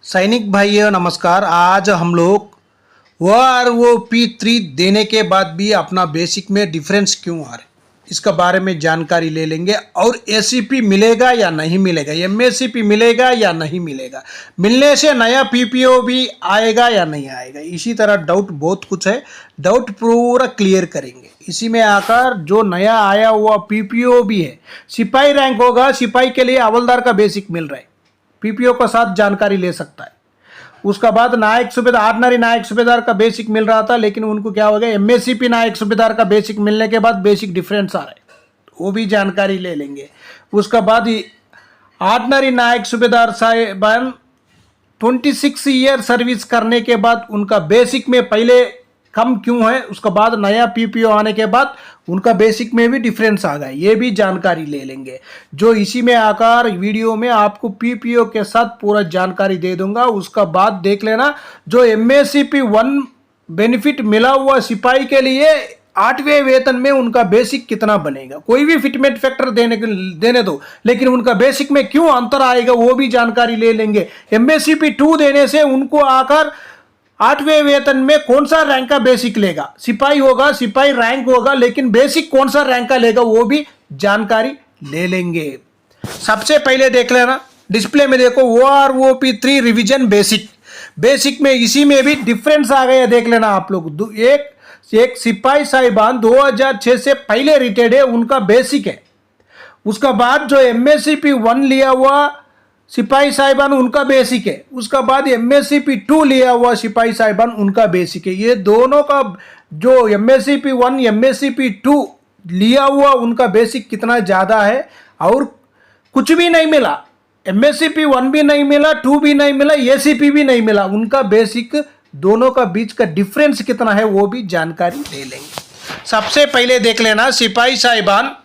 सैनिक भाइयों नमस्कार। आज हम लोग OROP3 देने के बाद भी अपना बेसिक में डिफरेंस क्यों आ रहा है इसका बारे में जानकारी ले लेंगे। और ACP मिलेगा या नहीं मिलेगा, MACP मिलेगा या नहीं मिलेगा, मिलने से नया PPO भी आएगा या नहीं आएगा, इसी तरह डाउट बहुत कुछ है। डाउट पूरा क्लियर करेंगे। इसी में आकर जो नया आया हुआ PPO भी है, सिपाही रैंक होगा, सिपाही के लिए हवलदार का बेसिक मिल रहा है, PPO के साथ जानकारी ले सकता है। उसका बाद नायक सूबेदार, ऑर्डिनरी नायक सूबेदार का बेसिक मिल रहा था, लेकिन उनको क्या हो गया, MACP नायक सूबेदार का बेसिक मिलने के बाद बेसिक डिफरेंस आ रहा है, वो भी जानकारी ले लेंगे। उसका बाद ऑर्डिनरी नायक सूबेदार साहिबान 26 ईयर सर्विस करने के बाद उनका बेसिक में पहले कम क्यों है, उसके बाद नया PPO आने के बाद उनका बेसिक में भी डिफरेंस आ गया, ये भी जानकारी ले लेंगे। जो इसी में आकर वीडियो में आपको PPO के साथ पूरा जानकारी दे दूंगा। उसका बाद देख लेना, जो MACP 1 बेनिफिट मिला हुआ सिपाही के लिए 8वें वेतन में उनका बेसिक कितना बनेगा, कोई भी फिटमेंट फैक्टर देने दो, लेकिन उनका बेसिक में क्यों अंतर आएगा वो भी जानकारी ले लेंगे। MACP 2 देने से उनको आकर 8वें वेतन में कौन सा रैंक का बेसिक लेगा, सिपाही होगा, सिपाही रैंक होगा, लेकिन बेसिक कौन सा रैंक का लेगा वो भी जानकारी ले लेंगे। सबसे पहले देख लेना, डिस्प्ले में देखो OROP3 रिवीजन बेसिक में इसी में भी डिफरेंस आ गया, देख लेना आप लोग। एक सिपाही साहिबान 2006 से पहले रिटायर्ड है, उनका बेसिक है। उसका बाद जो MACP 1 लिया हुआ सिपाही साहिबान उनका बेसिक है। उसका बाद MACP 2 लिया हुआ सिपाही साहिबान उनका बेसिक है। ये दोनों का जो MACP 1 MACP 2 लिया हुआ उनका बेसिक कितना ज़्यादा है, और कुछ भी नहीं मिला, MACP 1 भी नहीं मिला, 2 भी नहीं मिला, ACP भी नहीं मिला, उनका बेसिक दोनों का बीच का डिफरेंस कितना है वो भी जानकारी ले लेंगे। सबसे पहले देख लेना, सिपाही साहिबान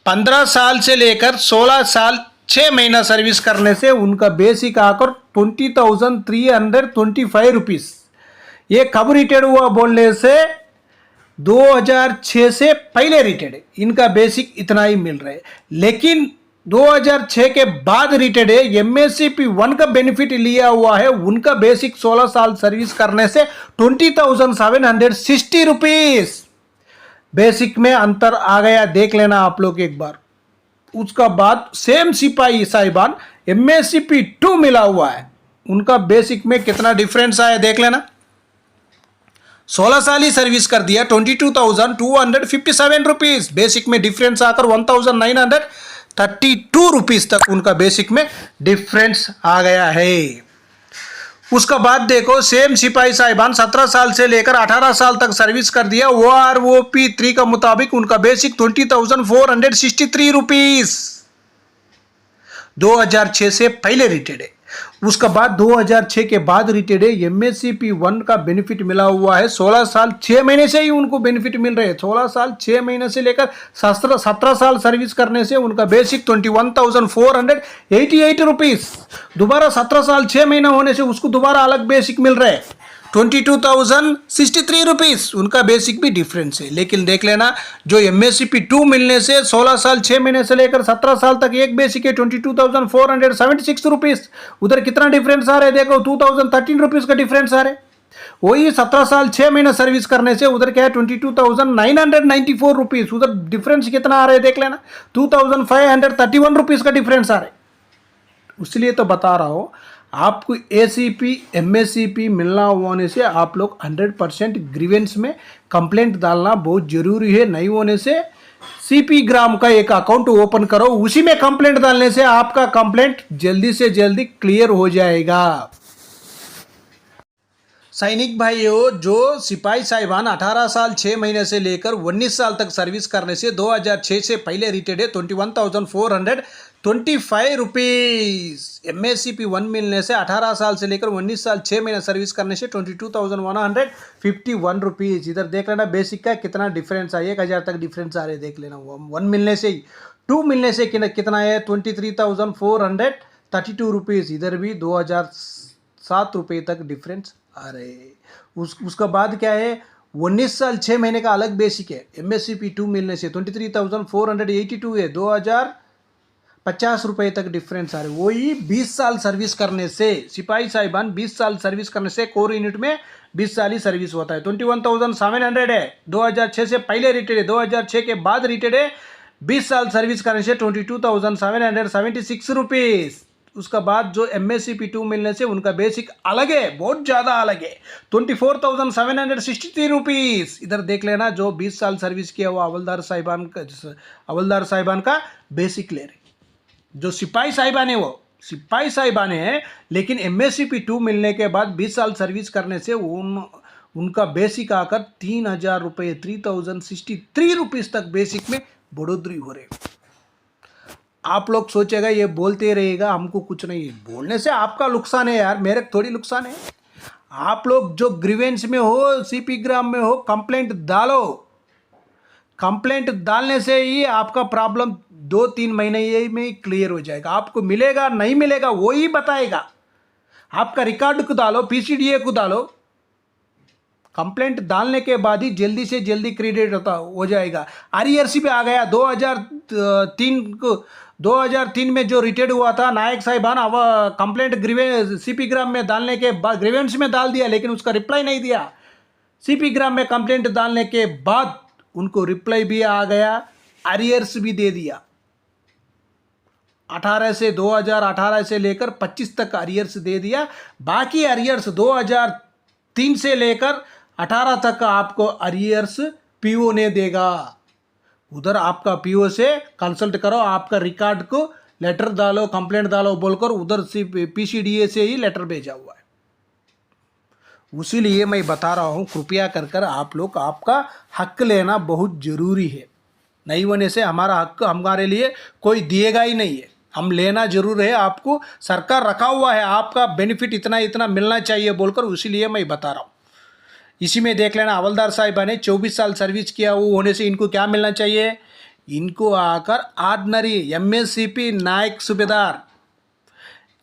15 साल से लेकर 16 साल 6 महीना सर्विस करने से उनका बेसिक आकर 20,325 रुपीज़। ये कब रिटायर्ड हुआ बोलने से 2006 से पहले रिटायर्ड है, इनका बेसिक इतना ही मिल रहा है। लेकिन 2006 के बाद रिटायर्ड है, MACP 1 का बेनिफिट लिया हुआ है, उनका बेसिक 16 साल सर्विस करने से 20,760 रुपीज़ बेसिक में अंतर आ गया, देख लेना आप लोग एक बार। उसका बाद सेम सिपाही साहिबान MACP 2 मिला हुआ है, उनका बेसिक में कितना डिफरेंस आया देख लेना। 16 साल ही सर्विस कर दिया, 22,257 रुपीज़ बेसिक में डिफरेंस आकर 1,932 रुपीज़ तक उनका बेसिक में डिफरेंस आ गया है। उसका बाद देखो, सेम सिपाही साहिबान 17 साल से लेकर 18 साल तक सर्विस कर दिया, OROP3 का मुताबिक उनका बेसिक 20,463 रुपीज़ 2006 से पहले रिटायर्ड है। उसका बाद 2006 के बाद रिटायर्ड है, MACP 1 का बेनिफिट मिला हुआ है, 16 साल 6 महीने से ही उनको बेनिफिट मिल रहे हैं। 16 साल 6 महीने से लेकर 17 साल सर्विस करने से उनका बेसिक 21,488 रुपीज़, दोबारा 17 साल 6 महीना होने से उसको दोबारा अलग बेसिक मिल रहा है 22,063 रुपीज़, उनका बेसिक भी डिफरेंस है। लेकिन देख लेना, जो MACP 2 मिलने से 16 साल 6 महीने से लेकर 17 साल तक एक बेसिक है 22,476 रुपीज़, उधर कितना डिफरेंस आ रहा है देखो, 2,013 रुपीज़ का डिफरेंस आ रहा है। वही 17 साल 6 महीना सर्विस करने से उधर क्या है 22,994 रुपीज़, उधर डिफरेंस कितना आ रहा है देख लेना, 2,531 रुपीज़ का डिफरेंस आ रहा है। इसलिए तो बता रहा हूँ आपको, ACP MACP मिलना होने से आप लोग 100% ग्रीवेंस में कंप्लेंट डालना बहुत जरूरी है। नहीं होने से CP ग्राम का एक अकाउंट ओपन करो, उसी में कंप्लेंट डालने से आपका कंप्लेंट जल्दी से जल्दी क्लियर हो जाएगा। सैनिक भाइयों, जो सिपाही साहिबान 18 साल 6 महीने से लेकर 19 साल तक सर्विस करने से 2006 से पहले रिटायर्ड है, 21,425 रुपीज़। MACP 1 मिलने से 18 साल से लेकर 19 साल 6 महीने सर्विस करने से 22,151 रुपीज़। इधर देख लेना बेसिक का कितना डिफरेंस है, 1,000 तक डिफरेंस आ रहे देख लेना। 1 मिलने से ही 2 मिलने से कितना है 23,432 रुपीज़, इधर भी 2,007 रुपये तक डिफरेंस आ रहे। उसका बाद क्या है, 19 साल 6 महीने का अलग बेसिक है, MACP 2 मिलने से 23,482 है, ₹50 तक डिफरेंस आ रहा है। वही 20 साल सर्विस करने से, सिपाही साहिबान 20 साल सर्विस करने से कोर यूनिट में 20 साल ही सर्विस होता है। 21,700 है, 2006 से पहले रिटेड है, 2006 के बाद रिटेड है। 20 साल सर्विस करने से ₹22,776। उसका बाद जो MSCP2 मिलने से उनका बेसिक अलग है, बहुत ज़्यादा अलग है, ₹24,763। इधर देख लेना, जो 20 साल सर्विस किया वो हवलदार साहिबान का बेसिक ले रहे। जो सिपाही साहिबान है वो सिपाही साहिबान है, लेकिन MSCP2 मिलने के बाद 20 साल सर्विस करने से उनका बेसिक आकर ₹3,000 ₹3,063 तक बेसिक में बढ़ोतरी हो रही। आप लोग सोचेगा ये बोलते रहेगा, हमको कुछ नहीं है। बोलने से आपका नुकसान है यार, मेरे थोड़ी नुकसान है। आप लोग जो ग्रीवेंस में हो, CP ग्राम में हो, कंप्लेंट डालो। कंप्लेंट डालने से ही आपका प्रॉब्लम 2-3 महीने में क्लियर हो जाएगा। आपको मिलेगा नहीं मिलेगा वो ही बताएगा। आपका रिकॉर्ड को डालो, PCDA को डालो। कंप्लेंट डालने के बाद ही जल्दी से जल्दी क्रेडिट हो जाएगा। RERC पे आ गया 2003 में जो रिटेड हुआ था नायक साहिबान, अब कंप्लेंट CP ग्राम में डालने के बाद ग्रीवेंस में डाल दिया, लेकिन उसका रिप्लाई नहीं दिया। CP ग्राम में कंप्लेंट डालने के बाद उनको रिप्लाई भी आ गया, अरियर्स भी दे दिया। 2018 से लेकर 25 तक अरियर्स दे दिया। बाकी अरियर्स 2003 से लेकर 18 तक आपको अरियर्स PO ने देगा। उधर आपका PO से कंसल्ट करो, आपका रिकॉर्ड को लेटर डालो, कंप्लेंट डालो बोलकर उधर से PCDA से ही लेटर भेजा हुआ है। उसीलिए मैं बता रहा हूँ, कृपया कर आप लोग आपका हक लेना बहुत ज़रूरी है। नहीं होने से हमारा हक हमारे लिए कोई दिएगा ही नहीं है। हम लेना जरूर है। आपको सरकार रखा हुआ है, आपका बेनिफिट इतना इतना मिलना चाहिए बोलकर, उसीलिए मैं बता रहा हूँ। इसी में देख लेना, हवलदार साहिबा ने 24 साल सर्विस किया वो होने से इनको क्या मिलना चाहिए। इनको आकर ऑर्डिनरी MSCP नायक सूबेदार,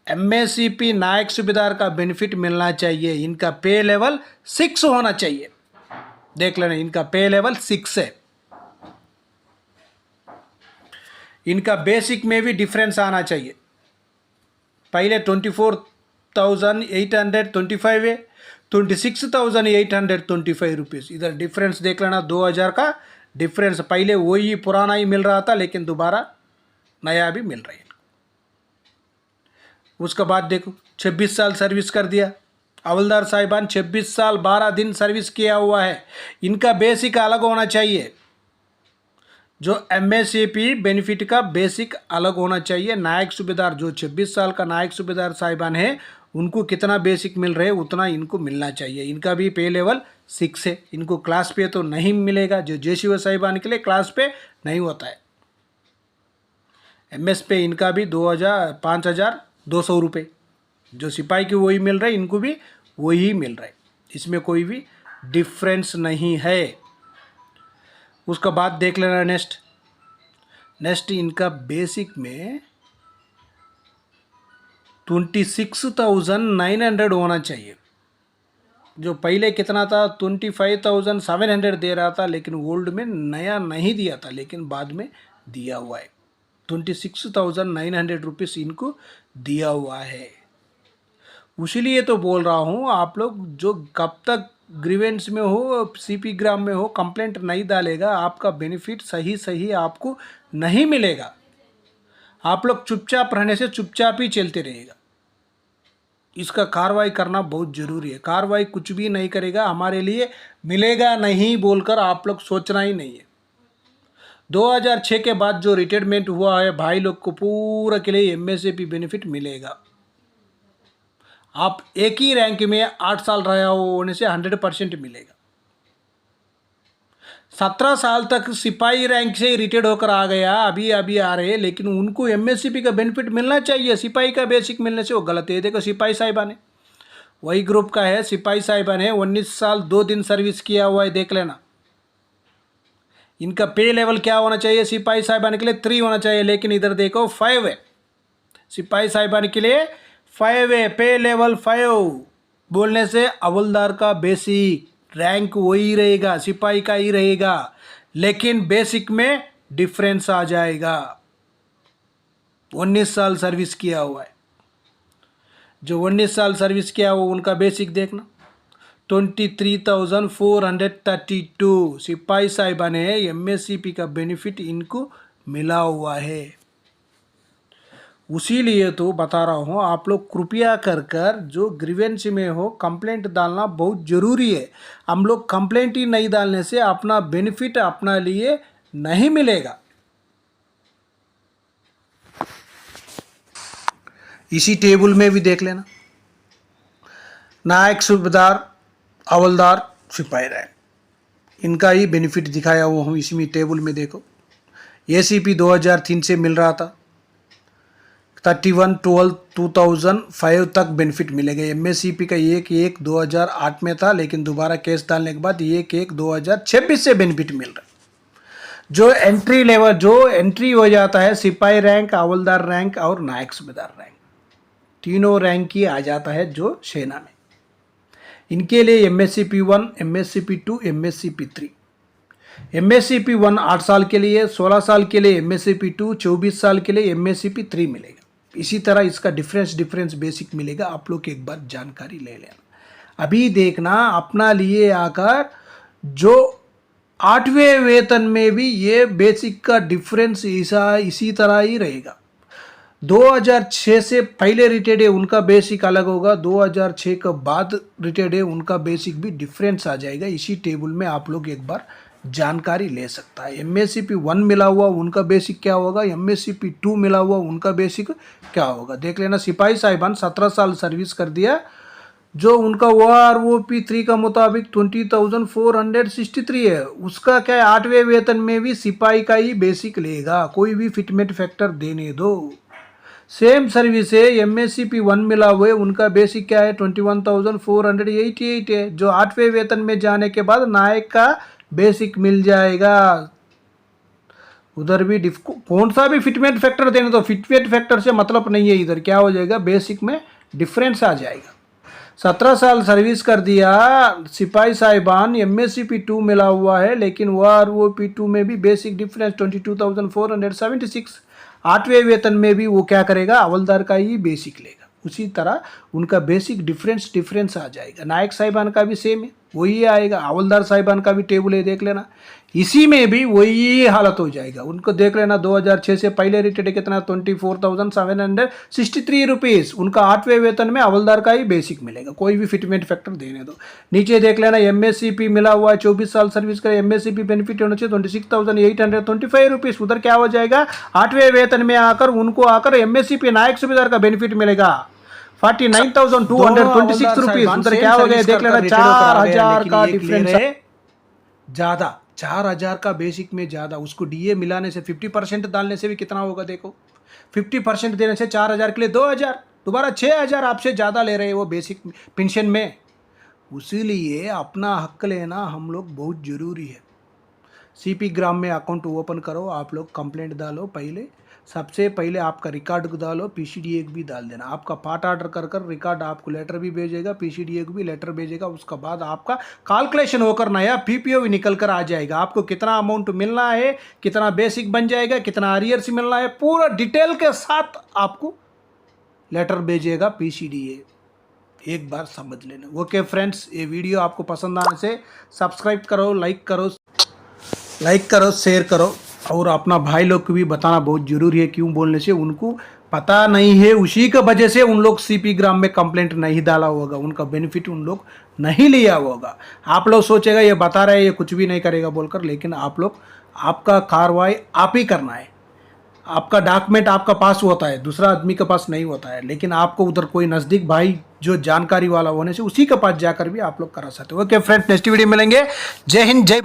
MSCP नायक सूबेदार का बेनिफिट मिलना चाहिए। इनका पे लेवल 6 होना चाहिए। देख लेना, इनका पे लेवल 6 है। इनका बेसिक में भी डिफरेंस आना चाहिए। पहले 24,825 है, 26,825 रुपीज़। इधर डिफरेंस देख लेना, 2000 का डिफरेंस। पहले वही पुराना ही मिल रहा था, लेकिन दोबारा नया भी मिल रहा है। उसके बाद देखो 26 साल सर्विस कर दिया हवलदार साहिबान, 26 साल 12 दिन सर्विस किया हुआ है। इनका बेसिक अलग होना चाहिए। जो MSCP बेनिफिट का बेसिक अलग होना चाहिए। नायक सूबेदार जो 26 साल का नायक सूबेदार साहिबान है, उनको कितना बेसिक मिल रहे उतना इनको मिलना चाहिए। इनका भी पे लेवल 6 है। इनको क्लास पे तो नहीं मिलेगा। जो JCO साहिबान के लिए क्लास पे नहीं होता है। MS पे इनका भी 5,200 रुपये। जो सिपाही की वही मिल रहा है, इनको भी वही मिल रहा है। इसमें कोई भी डिफरेंस नहीं है। उसका बाद देख लेना नेक्स्ट इनका बेसिक में 26,900 होना चाहिए। जो पहले कितना था 25,700 दे रहा था, लेकिन ओल्ड में नया नहीं दिया था, लेकिन बाद में दिया हुआ है। 26,900 रुपीज़ इनको दिया हुआ है। उसीलिए तो बोल रहा हूँ, आप लोग जो कब तक ग्रीवेंस में हो, CP ग्राम में हो, कंप्लेंट नहीं डालेगा, आपका बेनिफिट सही आपको नहीं मिलेगा। आप लोग चुपचाप रहने से चुपचाप ही चलते रहेगा। इसका कार्रवाई करना बहुत ज़रूरी है। कार्रवाई कुछ भी नहीं करेगा, हमारे लिए मिलेगा नहीं बोलकर आप लोग सोचना ही नहीं है। 2006 के बाद जो रिटायरमेंट हुआ है भाई लोग को पूरा के लिए MSCP बेनिफिट मिलेगा। आप एक ही रैंक में 8 साल रहा होने से 100% मिलेगा। 17 साल तक सिपाही रैंक से रिटायर्ड होकर आ गया, अभी आ रहे, लेकिन उनको MSCP का बेनिफिट मिलना चाहिए। सिपाही का बेसिक मिलने से वो गलत है। देखो सिपाही साहिबान है, वही ग्रुप का है, सिपाही साहिबान है, 19 साल 2 दिन सर्विस किया हुआ है। देख लेना, इनका पे लेवल क्या होना चाहिए। सिपाही साहिबान के लिए 3 होना चाहिए, लेकिन इधर देखो 5 है। सिपाही साहिबान के लिए 5 है, पे लेवल 5 बोलने से हवलदार का बेसिक रैंक वही रहेगा, सिपाही का ही रहेगा, लेकिन बेसिक में डिफरेंस आ जाएगा। 19 साल सर्विस किया हुआ है, जो 19 साल सर्विस किया वो उनका बेसिक देखना 23,432 सिपाही साहिबान है। एमएससीपी का बेनिफिट इनको मिला हुआ है। उसीलिए तो बता रहा हूँ, आप लोग कृपया कर कर जो ग्रीवेंस में हो कंप्लेंट डालना बहुत ज़रूरी है। हम लोग कंप्लेंट ही नहीं डालने से अपना बेनिफिट अपना लिए नहीं मिलेगा। इसी टेबल में भी देख लेना, नायक, सूबेदार, हवलदार, सिपाही रैंक, इनका ही बेनिफिट दिखाया हुआ हूँ इसी टेबल में। देखो एसीपी 2003 से मिल रहा था 31/12/2005 तक बेनिफिट मिलेगा। एमएससीपी का 1/1/2008 में था, लेकिन दोबारा केस डालने के बाद 1/1/2026 से बेनिफिट मिल रहा है। जो एंट्री लेवल, जो एंट्री हो जाता है सिपाही रैंक, हवलदार रैंक और नायक सूबेदार रैंक, तीनों रैंक ही आ जाता है जो सेना में। इनके लिए एमएससीपी 1, एमएससीपी 2, एमएससीपी 3। एमएससीपी 1 8 साल के लिए, 16 साल के लिए एमएससीपी 2, 24 साल के लिए एमएससीपी 3 मिलेगा। इसी तरह इसका डिफरेंस बेसिक मिलेगा। आप लोग एक बार जानकारी ले लेना। अभी देखना अपना लिए आकर जो 8वें वेतन में भी ये बेसिक का डिफरेंस इसी तरह ही रहेगा। 2006 से पहले रिटायर्ड है उनका बेसिक अलग होगा, 2006 के बाद रिटायर्ड है उनका बेसिक भी डिफरेंस आ जाएगा। इसी टेबल में आप लोग एक बार जानकारी ले सकता है। एमएससीपी 1 मिला हुआ उनका बेसिक क्या होगा, एमएससीपी 2 मिला हुआ उनका बेसिक क्या होगा, देख लेना। सिपाही साहिबान 17 साल सर्विस कर दिया, जो उनका OROP 3 का मुताबिक 20,463 है, उसका क्या है 8वें वेतन में भी सिपाही का ही बेसिक लेगा, कोई भी फिटमेंट फैक्टर देने दो। सेम सर्विस है, एमएससीपी 1 मिला हुआ है उनका बेसिक क्या है 21,488 है, जो 8वें वेतन में जाने के बाद नायक का बेसिक मिल जाएगा। उधर भी कौन सा भी फिटमेंट फैक्टर देने तो फिटमेंट फैक्टर से मतलब नहीं है, इधर क्या हो जाएगा बेसिक में डिफरेंस आ जाएगा। 17 साल सर्विस कर दिया सिपाही साहिबान, एमएससीपी 2 मिला हुआ है, लेकिन OROP 2 में भी बेसिक डिफरेंस 22,476। 8वें वेतन में भी वो क्या करेगा, हवलदार का ही बेसिक लेगा। उसी तरह उनका बेसिक डिफरेंस आ जाएगा। नायक साहिबान का भी सेम है, वही आएगा। हवलदार साहिबान का भी टेबल है, देख लेना। इसी में भी वही हालत हो जाएगा। उनको देख लेना 2006 से पहले रिटेड कितना 24,763 रुपीज़, उनका 8वें वेतन में हवलदार का ही बेसिक मिलेगा, कोई भी फिटमेंट फैक्टर देने दो। नीचे देख लेना एमएससीपी मिला हुआ है 24 साल सर्विस का, एमएससीपी बेनिफिट होना चाहिए 26,825 रुपीज़, उधर क्या हो जाएगा 8वें वेतन में आकर उनको एमएससीपी नायक सूबेदार का बेनिफिट मिलेगा 49,226 रुपीज़, उधर क्या हो गया देख लेना 4,000 का डिफरेंस है ज़्यादा। 4,000 का बेसिक में ज़्यादा, उसको डीए मिलाने से 50% डालने से भी कितना होगा देखो, 50% देने से 4,000 के लिए 2,000, दोबारा 6,000 आपसे ज़्यादा ले रहे हैं वो बेसिक पेंशन में। उसीलिए अपना हक लेना हम लोग बहुत ज़रूरी है। सीपी ग्राम में अकाउंट ओपन करो, आप लोग कंप्लेंट डालो, पहले सबसे पहले आपका रिकॉर्ड डालो, पीसीडीए भी डाल देना। आपका पार्ट ऑर्डर कर कर रिकॉर्ड आपको लेटर भी भेजेगा, पीसीडीए को भी लेटर भेजेगा। उसका बाद आपका कैलकुलेशन होकर नया पीपीओ भी निकल कर आ जाएगा। आपको कितना अमाउंट मिलना है, कितना बेसिक बन जाएगा, कितना अरियर्स मिलना है, पूरा डिटेल के साथ आपको लेटर भेजेगा पीसीडीए। एक बार समझ लेना। ओके फ्रेंड्स, ये वीडियो आपको पसंद आने से सब्सक्राइब करो, लाइक करो, शेयर करो, और अपना भाई लोग को भी बताना बहुत ज़रूरी है। क्यों बोलने से उनको पता नहीं है, उसी की वजह से उन लोग सीपी ग्राम में कंप्लेंट नहीं डाला होगा, उनका बेनिफिट उन लोग नहीं लिया होगा। आप लोग सोचेगा ये बता रहे हैं ये कुछ भी नहीं करेगा बोलकर, लेकिन आप लोग आपका कार्रवाई आप ही करना है। आपका डॉक्यूमेंट आपका पास होता है, दूसरा आदमी के पास नहीं होता है, लेकिन आपको उधर कोई नज़दीक भाई जो जानकारी वाला होने से उसी के पास जाकर भी आप लोग करा सकते हो। ओके फ्रेंड्स, नेक्स्ट वीडियो मिलेंगे। जय हिंद, जय